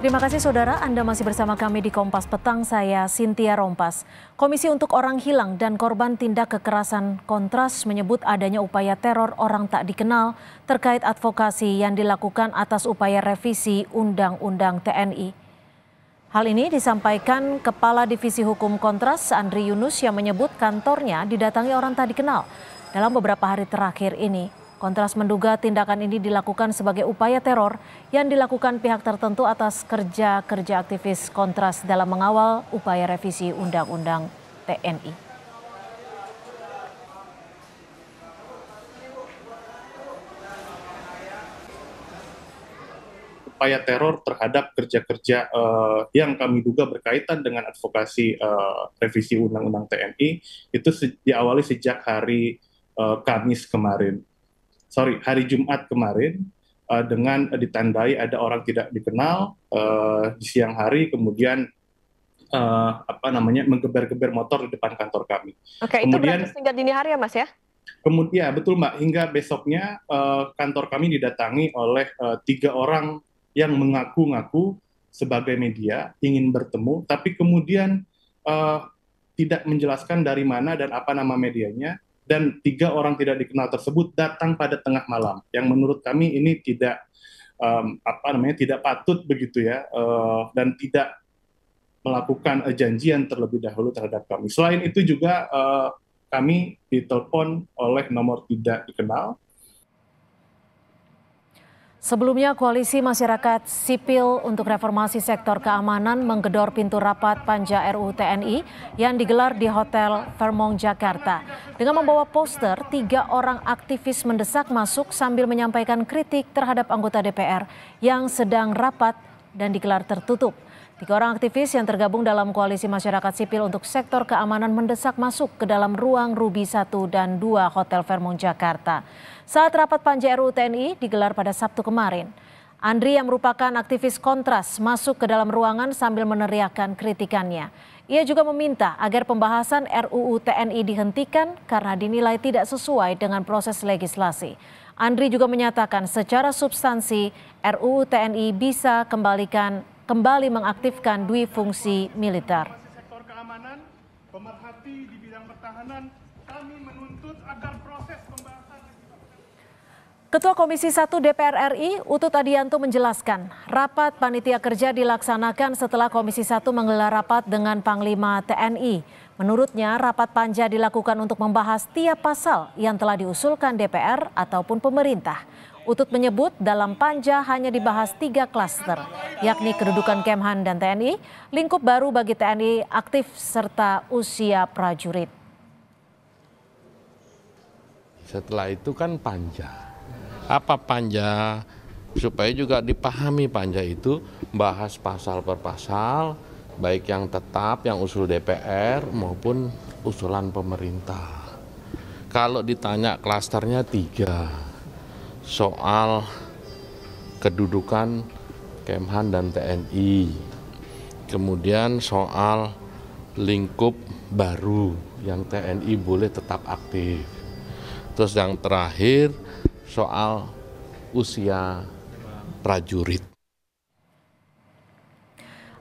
Terima kasih saudara, Anda masih bersama kami di Kompas Petang, saya Cynthia Rompas. Komisi untuk Orang Hilang dan Korban Tindak Kekerasan Kontras menyebut adanya upaya teror orang tak dikenal terkait advokasi yang dilakukan atas upaya revisi Undang-Undang TNI. Hal ini disampaikan Kepala Divisi Hukum Kontras Andri Yunus yang menyebut kantornya didatangi orang tak dikenal. Dalam beberapa hari terakhir ini, Kontras menduga tindakan ini dilakukan sebagai upaya teror yang dilakukan pihak tertentu atas kerja-kerja aktivis Kontras dalam mengawal upaya revisi Undang-Undang TNI. Upaya teror terhadap kerja-kerja yang kami duga berkaitan dengan advokasi revisi Undang-Undang TNI itu diawali sejak hari hari Jumat kemarin dengan ditandai ada orang tidak dikenal di siang hari, kemudian menggeber-geber motor di depan kantor kami. Oke, kemudian, itu berarti hingga dini hari ya Mas ya? Kemudian, ya betul Mbak, hingga besoknya kantor kami didatangi oleh 3 orang yang mengaku-ngaku sebagai media ingin bertemu, tapi kemudian tidak menjelaskan dari mana dan apa nama medianya. Dan 3 orang tidak dikenal tersebut datang pada tengah malam, yang menurut kami ini tidak tidak patut begitu ya, dan tidak melakukan janjian terlebih dahulu terhadap kami. Selain itu juga kami ditelepon oleh nomor tidak dikenal. Sebelumnya, Koalisi Masyarakat Sipil untuk Reformasi Sektor Keamanan menggedor pintu rapat Panja RUU TNI yang digelar di Hotel Fairmont, Jakarta. Dengan membawa poster, 3 orang aktivis mendesak masuk sambil menyampaikan kritik terhadap anggota DPR yang sedang rapat dan digelar tertutup. 3 orang aktivis yang tergabung dalam Koalisi Masyarakat Sipil untuk Sektor Keamanan mendesak masuk ke dalam ruang Ruby 1 dan 2 Hotel Fairmont, Jakarta. Saat rapat Panja RUU TNI digelar pada Sabtu kemarin, Andri yang merupakan aktivis Kontras masuk ke dalam ruangan sambil meneriakkan kritikannya. Ia juga meminta agar pembahasan RUU TNI dihentikan karena dinilai tidak sesuai dengan proses legislasi. Andri juga menyatakan secara substansi RUU TNI bisa kembali mengaktifkan dui fungsi militer. Sektor keamanan, pemerhati di bidang pertahanan, kami menuntut agar proses pembahasan. Ketua Komisi 1 DPR RI, Utut Adianto menjelaskan, rapat panitia kerja dilaksanakan setelah Komisi 1 menggelar rapat dengan Panglima TNI. Menurutnya, rapat panja dilakukan untuk membahas tiap pasal yang telah diusulkan DPR ataupun pemerintah. Utut menyebut dalam panja hanya dibahas 3 klaster, yakni kedudukan Kemhan dan TNI, lingkup baru bagi TNI aktif, serta usia prajurit. Setelah itu kan panja. Apa panja? Supaya juga dipahami panja itu bahas pasal per pasal, baik yang tetap, yang usul DPR maupun usulan pemerintah. Kalau ditanya klasternya 3, soal kedudukan Kemhan dan TNI, kemudian soal lingkup baru yang TNI boleh tetap aktif, terus yang terakhir soal usia prajurit.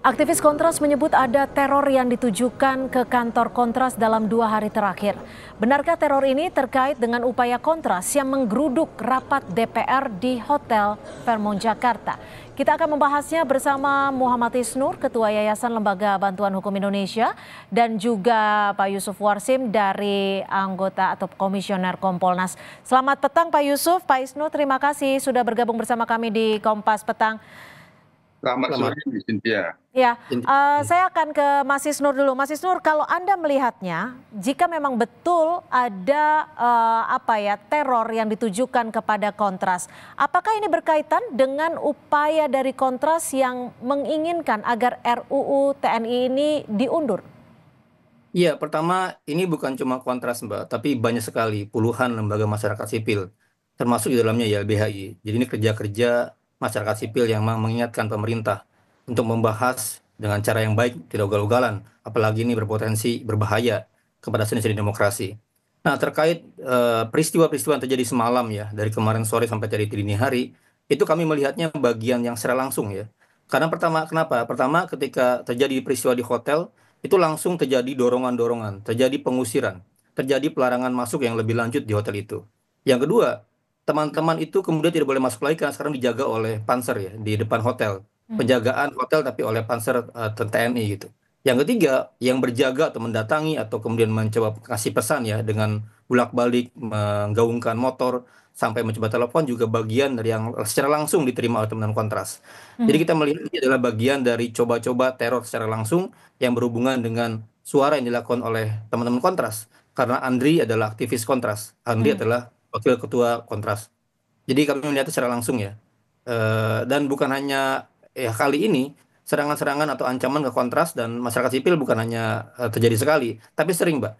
Aktivis Kontras menyebut ada teror yang ditujukan ke kantor Kontras dalam 2 hari terakhir. Benarkah teror ini terkait dengan upaya Kontras yang menggeruduk rapat DPR di Hotel Fairmont, Jakarta? Kita akan membahasnya bersama Muhammad Isnur, Ketua Yayasan Lembaga Bantuan Hukum Indonesia, dan juga Pak Yusuf Warsim dari anggota atau komisioner Kompolnas. Selamat petang Pak Yusuf, Pak Isnur, terima kasih sudah bergabung bersama kami di Kompas Petang. Selamat sore, Cynthia. Ya, saya akan ke Mas Isnur dulu. Mas Isnur, kalau Anda melihatnya, jika memang betul ada teror yang ditujukan kepada Kontras, apakah ini berkaitan dengan upaya dari Kontras yang menginginkan agar RUU TNI ini diundur? Iya, pertama ini bukan cuma Kontras Mbak, tapi banyak sekali puluhan lembaga masyarakat sipil, termasuk di dalamnya YLBHI. Jadi ini kerja-kerja masyarakat sipil yang mengingatkan pemerintah untuk membahas dengan cara yang baik, tidak ugal-ugalan, apalagi ini berpotensi berbahaya kepada seni-seni demokrasi. Nah, terkait peristiwa-peristiwa yang terjadi semalam ya, dari kemarin sore sampai tadi dini hari, itu kami melihatnya bagian yang secara langsung ya, Karena kenapa? Pertama, ketika terjadi peristiwa di hotel, itu langsung terjadi dorongan-dorongan, terjadi pengusiran, terjadi pelarangan masuk yang lebih lanjut di hotel itu. Yang kedua, teman-teman itu kemudian tidak boleh masuk lagi karena sekarang dijaga oleh Panser ya di depan hotel. Penjagaan hotel tapi oleh Panser TNI gitu. Yang ketiga, yang berjaga atau mendatangi atau kemudian mencoba kasih pesan ya dengan bolak-balik menggaungkan motor sampai mencoba telepon juga bagian dari yang secara langsung diterima oleh teman-teman Kontras. Jadi kita melihat ini adalah bagian dari coba-coba teror secara langsung yang berhubungan dengan suara yang dilakukan oleh teman-teman Kontras. Karena Andri adalah aktivis Kontras, Andri adalah wakil ketua Kontras. Jadi kami melihat secara langsung ya. Dan bukan hanya ya kali ini serangan-serangan atau ancaman ke Kontras dan masyarakat sipil bukan hanya terjadi sekali, tapi sering, Mbak.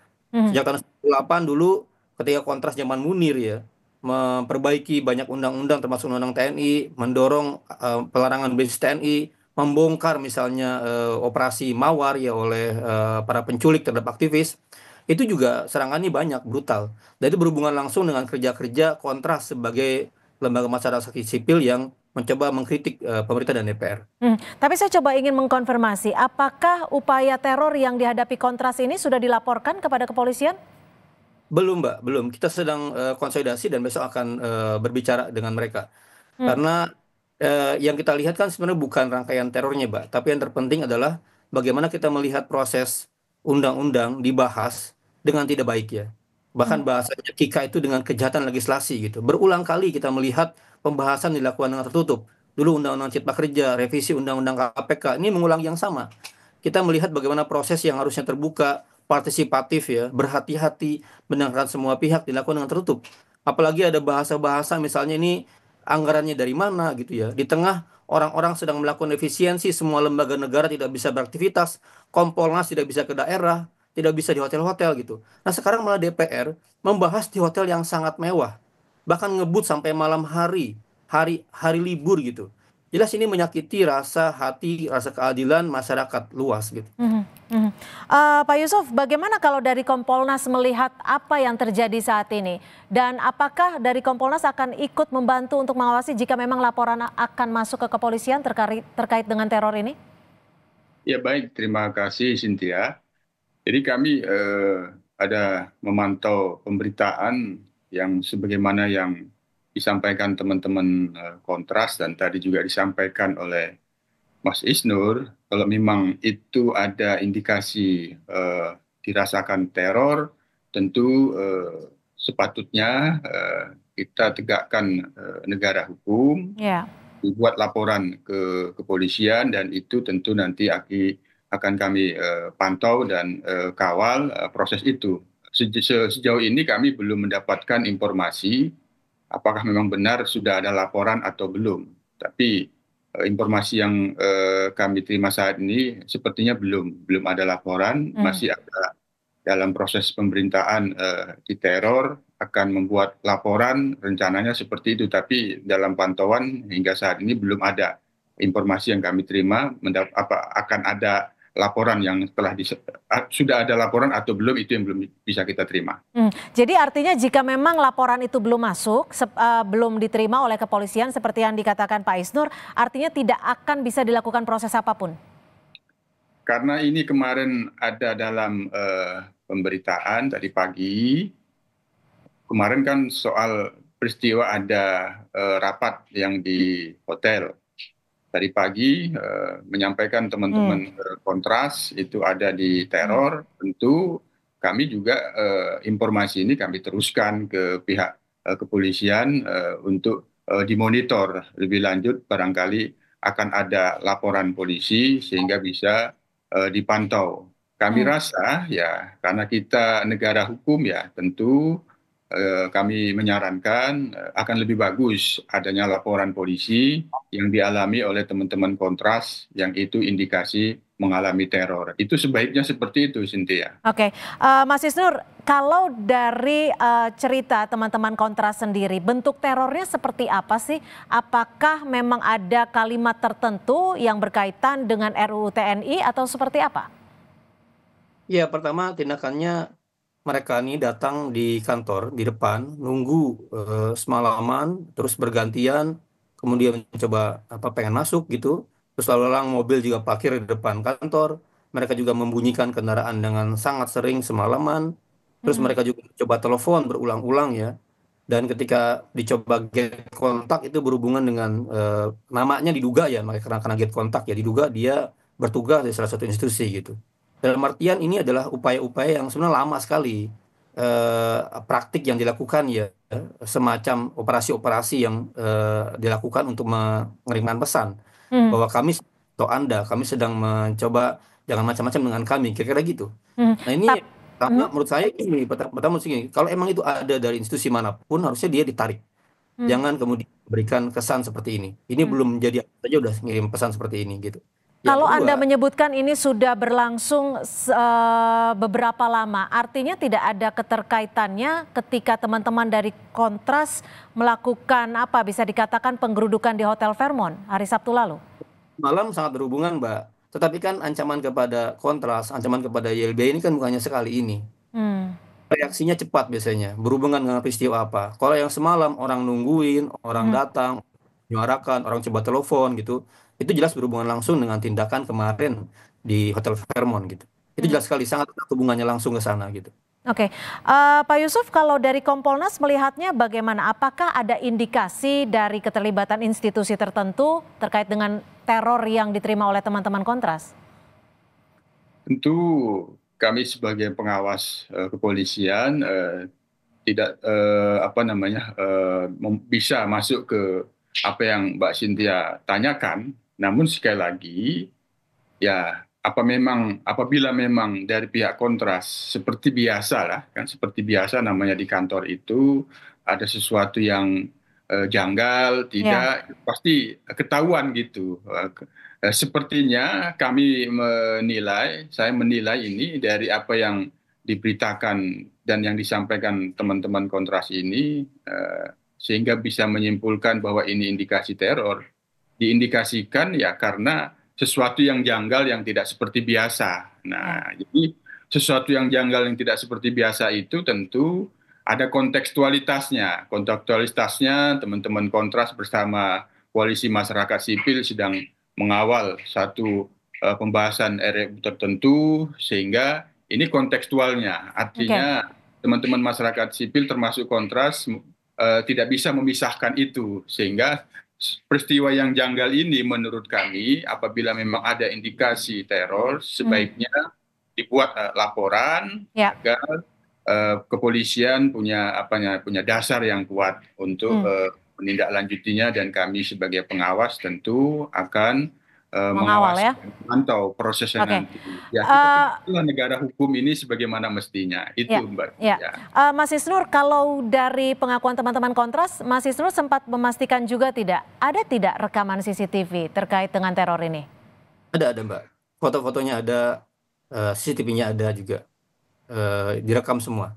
Sejak tahun 98 dulu ketika Kontras zaman Munir ya, memperbaiki banyak undang-undang termasuk undang TNI, mendorong pelarangan basis TNI, membongkar misalnya operasi Mawar ya oleh para penculik terhadap aktivis. Itu juga serangannya banyak, brutal. Dan itu berhubungan langsung dengan kerja-kerja Kontras sebagai lembaga masyarakat sipil yang mencoba mengkritik pemerintah dan DPR. Tapi saya coba ingin mengkonfirmasi, apakah upaya teror yang dihadapi Kontras ini sudah dilaporkan kepada kepolisian? Belum, Mbak, belum. Kita sedang konsolidasi dan besok akan berbicara dengan mereka. Karena yang kita lihat kan sebenarnya bukan rangkaian terornya, Mbak. Tapi yang terpenting adalah bagaimana kita melihat proses undang-undang dibahas dengan tidak baik ya. Bahkan bahasanya Kika itu dengan kejahatan legislasi gitu. Berulang kali kita melihat pembahasan dilakukan dengan tertutup. Dulu Undang-Undang Cipta Kerja, revisi Undang-Undang KPK, ini mengulang yang sama. Kita melihat bagaimana proses yang harusnya terbuka, partisipatif ya, berhati-hati, mendengarkan semua pihak dilakukan dengan tertutup. Apalagi ada bahasa-bahasa misalnya ini anggarannya dari mana gitu ya. Di tengah orang-orang sedang melakukan efisiensi, semua lembaga negara tidak bisa beraktivitas, Kompolnas tidak bisa ke daerah, tidak bisa di hotel-hotel gitu. Nah sekarang malah DPR membahas di hotel yang sangat mewah, bahkan ngebut sampai malam hari libur gitu. Jelas ini menyakiti rasa hati, rasa keadilan masyarakat luas gitu. Pak Yusuf, bagaimana kalau dari Kompolnas melihat apa yang terjadi saat ini? Dan apakah dari Kompolnas akan ikut membantu untuk mengawasi jika memang laporan akan masuk ke kepolisian terkait dengan teror ini? Ya baik, terima kasih Cynthia. Jadi kami ada memantau pemberitaan yang sebagaimana yang disampaikan teman-teman Kontras dan tadi juga disampaikan oleh Mas Isnur. Kalau memang itu ada indikasi dirasakan teror, tentu sepatutnya kita tegakkan negara hukum. Dibuat laporan ke kepolisian dan itu tentu nanti akan kami pantau dan kawal proses itu. Sejauh ini kami belum mendapatkan informasi apakah memang benar sudah ada laporan atau belum. Tapi informasi yang kami terima saat ini sepertinya belum ada laporan, masih ada dalam proses pemerintahan di teror akan membuat laporan rencananya seperti itu, tapi dalam pantauan hingga saat ini belum ada informasi yang kami terima akan ada laporan yang sudah ada laporan atau belum, itu yang belum bisa kita terima. Jadi artinya jika memang laporan itu belum masuk, belum diterima oleh kepolisian seperti yang dikatakan Pak Isnur, artinya tidak akan bisa dilakukan proses apapun? Karena ini kemarin ada dalam pemberitaan tadi pagi, kemarin kan soal peristiwa ada rapat yang di hotel. Tadi pagi menyampaikan teman-teman Kontras itu ada di teror, tentu kami juga informasi ini kami teruskan ke pihak kepolisian untuk dimonitor lebih lanjut, barangkali akan ada laporan polisi sehingga bisa dipantau. Kami rasa ya karena kita negara hukum ya tentu kami menyarankan akan lebih bagus adanya laporan polisi yang dialami oleh teman-teman Kontras yang itu indikasi mengalami teror. Itu sebaiknya seperti itu, Cynthia. Oke, Mas Isnur, kalau dari cerita teman-teman Kontras sendiri, bentuk terornya seperti apa sih? Apakah memang ada kalimat tertentu yang berkaitan dengan RUU TNI atau seperti apa? Ya, pertama tindakannya mereka ini datang di kantor di depan nunggu semalaman terus bergantian kemudian mencoba pengen masuk gitu, Terus lalu lalang mobil juga parkir di depan kantor. Mereka juga membunyikan kendaraan dengan sangat sering semalaman. Terus mereka juga coba telepon berulang-ulang ya. Dan ketika dicoba get kontak itu berhubungan dengan namanya diduga ya, makanya karena get kontak ya diduga dia bertugas di salah satu institusi gitu. Dalam artian ini adalah upaya-upaya yang sebenarnya lama sekali, praktik yang dilakukan ya, semacam operasi-operasi yang dilakukan untuk mengirimkan pesan bahwa kami atau Anda, kami sedang mencoba jangan macam-macam dengan kami, kira-kira gitu. Nah ini pertama menurut saya ini, pertama menurut saya gini, kalau emang itu ada dari institusi manapun harusnya dia ditarik. Jangan kemudian berikan kesan seperti ini. Ini belum jadi apa saja udah ngirim pesan seperti ini gitu. Yang Kalau kedua, Anda menyebutkan ini sudah berlangsung beberapa lama, artinya tidak ada keterkaitannya ketika teman-teman dari Kontras melakukan apa bisa dikatakan penggerudukan di Hotel Fairmont hari Sabtu lalu? malam sangat berhubungan, Mbak. Tetapi kan ancaman kepada Kontras, ancaman kepada YLBHI ini kan bukannya sekali ini. Reaksinya cepat biasanya, berhubungan dengan peristiwa apa. Kalau yang semalam orang nungguin, orang datang, menyuarakan, orang coba telepon gitu, itu jelas berhubungan langsung dengan tindakan kemarin di Hotel Fairmont gitu. Itu jelas sekali, sangat hubungannya langsung ke sana gitu. Oke, Pak Yusuf, kalau dari Kompolnas melihatnya bagaimana? Apakah ada indikasi dari keterlibatan institusi tertentu terkait dengan teror yang diterima oleh teman-teman Kontras? Tentu kami sebagai pengawas kepolisian tidak bisa masuk ke apa yang Mbak Cynthia tanyakan. Namun sekali lagi, ya apabila memang dari pihak Kontras seperti biasa lah, kan seperti biasa namanya di kantor itu ada sesuatu yang janggal, tidak pasti ketahuan gitu. Sepertinya saya menilai ini dari apa yang diberitakan dan yang disampaikan teman-teman Kontras ini, sehingga bisa menyimpulkan bahwa ini indikasi teror. Diindikasikan ya karena sesuatu yang janggal yang tidak seperti biasa. Nah, jadi sesuatu yang janggal yang tidak seperti biasa itu tentu ada kontekstualitasnya. Kontekstualitasnya teman-teman Kontras bersama Koalisi Masyarakat Sipil sedang mengawal satu pembahasan RUU tertentu, sehingga ini kontekstualnya. Artinya teman-teman masyarakat sipil termasuk Kontras tidak bisa memisahkan itu, sehingga peristiwa yang janggal ini menurut kami apabila memang ada indikasi teror sebaiknya dibuat laporan agar kepolisian punya dasar yang kuat untuk menindaklanjutinya, dan kami sebagai pengawas tentu akan mengawasi, memantau prosesnya nanti. Ya, itulah negara hukum ini sebagaimana mestinya. Itu Mbak. Mas Isnur, kalau dari pengakuan teman-teman Kontras, Mas Isnur sempat memastikan juga ada tidak rekaman CCTV terkait dengan teror ini? Ada Mbak. Foto-fotonya ada, CCTV-nya ada juga. Direkam semua.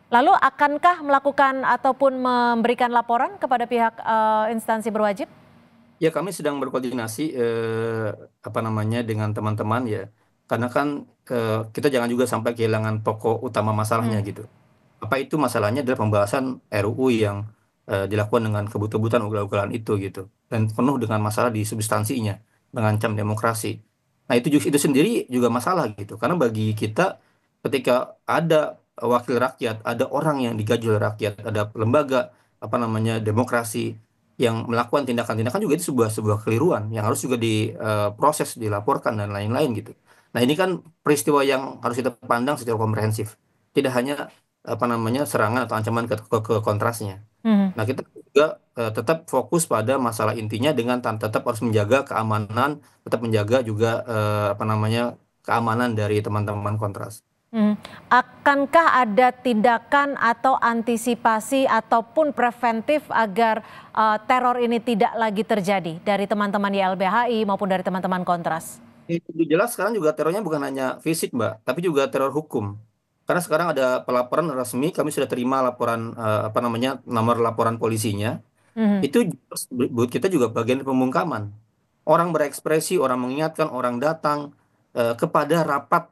Lalu akankah melakukan ataupun memberikan laporan kepada pihak instansi berwajib? Ya, kami sedang berkoordinasi dengan teman-teman ya. Karena kan kita jangan juga sampai kehilangan pokok utama masalahnya gitu. Apa itu masalahnya adalah pembahasan RUU yang dilakukan dengan kebut-kebutan ugal-ugalan itu gitu. Dan penuh dengan masalah di substansinya, mengancam demokrasi. Nah, itu sendiri juga masalah gitu. Karena bagi kita ketika ada wakil rakyat, ada orang yang digaji oleh rakyat, ada lembaga demokrasi yang melakukan tindakan-tindakan juga itu sebuah keliruan yang harus juga diproses, dilaporkan dan lain-lain gitu. Nah, ini kan peristiwa yang harus kita pandang secara komprehensif. Tidak hanya serangan atau ancaman ke Kontrasnya. Nah, kita juga tetap fokus pada masalah intinya dengan tetap harus menjaga keamanan, tetap menjaga juga keamanan dari teman-teman Kontras. Akankah ada tindakan atau antisipasi ataupun preventif agar teror ini tidak lagi terjadi dari teman-teman YLBHI maupun dari teman-teman Kontras? Itu jelas sekarang juga terornya bukan hanya fisik, Mbak, tapi juga teror hukum. Karena sekarang ada pelaporan resmi, kami sudah terima laporan nomor laporan polisinya. Itu buat kita juga bagian pembungkaman. Orang berekspresi, orang mengingatkan, orang datang kepada rapat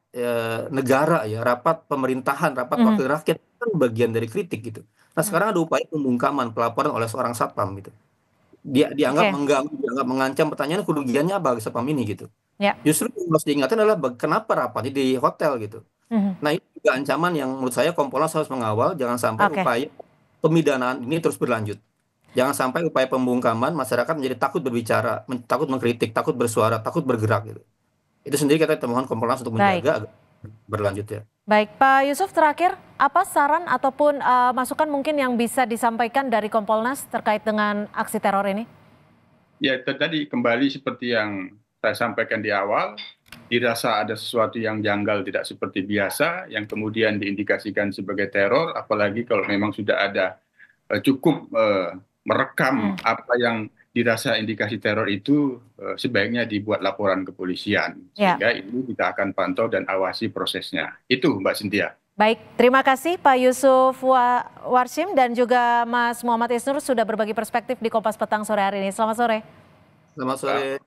negara ya, rapat pemerintahan, rapat wakil rakyat, kan bagian dari kritik gitu. Nah, sekarang ada upaya pembungkaman pelaporan oleh seorang satpam gitu. dia dianggap mengganggu, dianggap mengancam. Pertanyaan kerugiannya apa satpam ini gitu. Ya. Justru yang harus diingatkan adalah kenapa rapatnya di hotel gitu. Nah itu juga ancaman yang menurut saya Kompolnas harus mengawal, jangan sampai upaya pemidanaan ini terus berlanjut. Jangan sampai upaya pembungkaman masyarakat menjadi takut berbicara, takut mengkritik, takut bersuara, takut bergerak gitu. Itu sendiri kita mohon Kompolnas untuk menjaga agar berlanjut ya. Baik, Pak Yusuf, terakhir apa saran ataupun masukan mungkin yang bisa disampaikan dari Kompolnas terkait dengan aksi teror ini? Ya tadi kembali seperti yang saya sampaikan di awal, dirasa ada sesuatu yang janggal tidak seperti biasa, yang kemudian diindikasikan sebagai teror, apalagi kalau memang sudah ada cukup merekam apa yang dirasa indikasi teror itu, sebaiknya dibuat laporan kepolisian. Sehingga ini kita akan pantau dan awasi prosesnya. Itu Mbak Cynthia. Baik, terima kasih Pak Yusuf Warshim dan juga Mas Muhammad Isnur sudah berbagi perspektif di Kompas Petang sore hari ini. Selamat sore. Selamat sore.